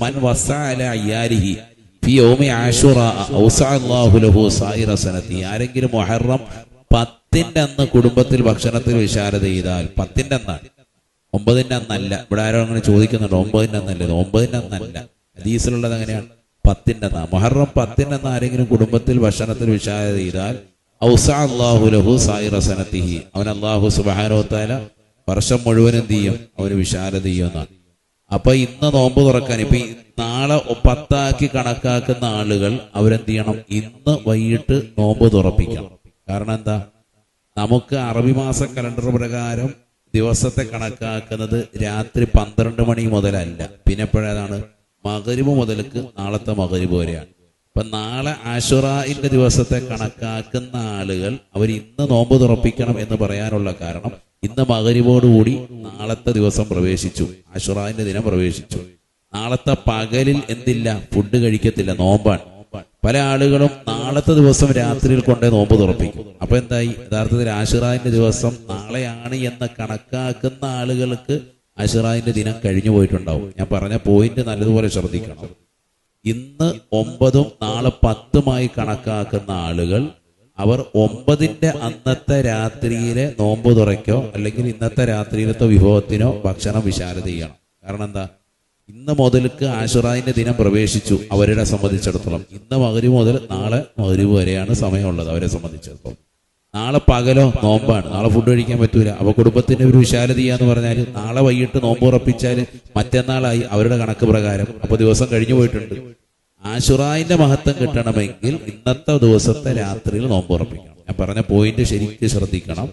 മൻ വസഅ അലാ അയ്യാരിഹി ഫി യൗമി ആശുറാ ഔസഅ അല്ലാഹു ലഹു സായിറ സനതി. ആരെങ്കിലും മുഹറം 10-ന്റെ അന്ന് കുടുംബത്തിൽ ഭക്ഷണത്തിൽ വിശാലത ചെയ്താൽ, 10-ന്റെ അന്നാണ്, 9-ന്റെ അന്നല്ല. ഇവിടെ ആരോ അങ്ങനെ ചോദിക്കുന്നുണ്ട്, 9-ന്റെ അന്നല്ലേ? 9-ന്റെ അന്നല്ല, ഹദീസിലുള്ളത് അങ്ങനെയാണ്, 10-ന്റെ അന്നാണ്. മുഹറം 10-ന്റെ അന്ന് ആരെങ്കിലും കുടുംബത്തിൽ ഭക്ഷണത്തിൽ വിശാലത ചെയ്താൽ ഔസഅ അല്ലാഹു ലഹു സായിറ സനതിഹി, അവൻ അല്ലാഹു സുബ്ഹാനഹു വ തആല വർഷം മുഴുവൻ എന്ത് ചെയ്യും? അവന് വിശാലത ചെയ്യുമെന്നാണ്. അപ്പൊ ഇന്ന് നോമ്പ് തുറക്കാൻ, ഇപ്പൊ നാളെ 10 കണക്കാക്കുന്ന ആളുകൾ അവരെന്ത് ചെയ്യണം? ഇന്ന് വൈകിട്ട് നോമ്പ് തുറപ്പിക്കണം. കാരണം എന്താ? നമുക്ക് അറബി മാസ കലണ്ടർ പ്രകാരം ദിവസത്തെ കണക്കാക്കുന്നത് രാത്രി 12 മണി മുതലല്ല, പിന്നെ എപ്പോഴാണ്? മഗ്‌രിബ് മുതൽക്ക് നാളത്തെ മഗ്‌രിബ് വരെയാണ്. അപ്പൊ നാളെ ആശുറാഇന്റെ ദിവസത്തെ കണക്കാക്കുന്ന ആളുകൾ അവർ ഇന്ന് നോമ്പ് തുറപ്പിക്കണം എന്ന് പറയാനുള്ള കാരണം, ഇന്ന് മഗ്‌രിബോടുകൂടി നാളത്തെ ദിവസം പ്രവേശിച്ചു, ആശുറാഇന്റെ ദിനം പ്രവേശിച്ചു. നാളത്തെ പകലിൽ എന്തില്ല? ഫുഡ് കഴിക്കത്തില്ല, നോമ്പാണ്. പല ആളുകളും നാളത്തെ ദിവസം രാത്രിയിൽ കൊണ്ടേ നോമ്പ് തുറപ്പിക്കും. അപ്പൊ എന്തായി? യഥാർത്ഥത്തിൽ ആശുറാഇന്റെ ദിവസം നാളെയാണ് എന്ന് കണക്കാക്കുന്ന ആളുകൾക്ക് ആശുറാഇന്റെ ദിനം കഴിഞ്ഞു പോയിട്ടുണ്ടാവും. ഞാൻ പറഞ്ഞ പോയിന്റ് നല്ലതുപോലെ ശ്രദ്ധിക്കണം. ഇന്ന് 9-ഉം നാളെ 10-ഉമായി കണക്കാക്കുന്ന ആളുകൾ അവർ 9-ന്റെ അന്നത്തെ രാത്രിയിലെ നോമ്പ് തുറയ്ക്കോ അല്ലെങ്കിൽ ഇന്നത്തെ രാത്രിയിലത്തെ വിഭവത്തിനോ ഭക്ഷണം വിശാലത ചെയ്യണം. കാരണം എന്താ? ഇന്ന് മുതൽക്ക് ആശുറാഇന്റെ ദിനം പ്രവേശിച്ചു അവരെ സംബന്ധിച്ചിടത്തോളം. ഇന്ന് മഗ്‌രിബ് മുതൽ നാളെ മഗ്‌രിബ് വരെയാണ് സമയമുള്ളത് അവരെ സംബന്ധിച്ചിടത്തോളം. നാളെ പകലോ നോമ്പാണ്, നാളെ ഫുഡ് കഴിക്കാൻ പറ്റൂല. അപ്പൊ കുടുംബത്തിന്റെ ഒരു വിശാലത ചെയ്യാന്ന് പറഞ്ഞാൽ നാളെ വൈകിട്ട് നോമ്പ് ഉറപ്പിച്ചാൽ മറ്റന്നാളായി അവരുടെ കണക്ക് പ്രകാരം. അപ്പൊ ദിവസം കഴിഞ്ഞു പോയിട്ടുണ്ട്. ആശുറാഇന്റെ മഹത്വം കിട്ടണമെങ്കിൽ ഇന്നത്തെ ദിവസത്തെ രാത്രിയിൽ നോമ്പ് ഉറപ്പിക്കണം. ഞാൻ പറഞ്ഞ പോയിന്റ് ശരിക്കും ശ്രദ്ധിക്കണം,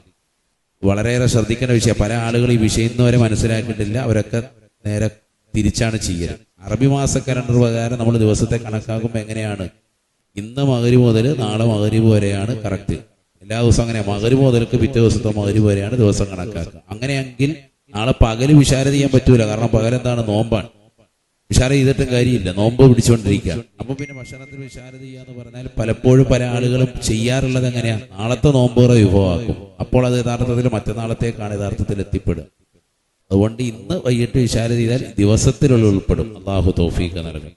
വളരെയേറെ ശ്രദ്ധിക്കേണ്ട വിഷയം. പല ആളുകൾ ഈ വിഷയം ഇന്ന് വരെ മനസ്സിലാക്കിയിട്ടില്ല. അവരൊക്കെ നേരെ തിരിച്ചാണ് ചെയ്യുക. അറബി മാസ കലണ്ടർ പ്രകാരം നമ്മൾ ദിവസത്തെ കണക്കാക്കുമ്പോൾ എങ്ങനെയാണ്? ഇന്ന് മഗ്‌രിബ് മുതൽ നാളെ മഗ്‌രിബ് വരെയാണ് കറക്റ്റ്. എല്ലാ ദിവസവും അങ്ങനെ മഗ്‌രിബ് മുതൽക്ക് പിറ്റേ ദിവസത്തെ മഗ്‌രിബ് വരെയാണ് ദിവസം കണക്കാക്കുക. അങ്ങനെയെങ്കിൽ നാളെ പകല് വിശാലത ചെയ്യാൻ പറ്റൂല. കാരണം പകലെന്താണ്? നോമ്പാണ്. വിശാല ചെയ്തിട്ടും കാര്യമില്ല, നോമ്പ് പിടിച്ചുകൊണ്ടിരിക്കുക. അപ്പൊ പിന്നെ ഭക്ഷണത്തിൽ വിശാലത ചെയ്യാന്ന് പറഞ്ഞാൽ പലപ്പോഴും പല ആളുകളും ചെയ്യാറുള്ളത് എങ്ങനെയാണ്? നാളത്തെ നോമ്പുറ വിഭവമാക്കും. അപ്പോൾ അത് യഥാർത്ഥത്തിൽ മറ്റന്നാളത്തേക്കാണ് യഥാർത്ഥത്തിൽ എത്തിപ്പെടുക. അതുകൊണ്ട് ഇന്ന് വൈകിട്ട് വിശാലത ചെയ്താൽ ദിവസത്തിലുള്ള ഉൾപ്പെടും. അല്ലാഹു തൗഫീഖ് നൽകട്ടെ.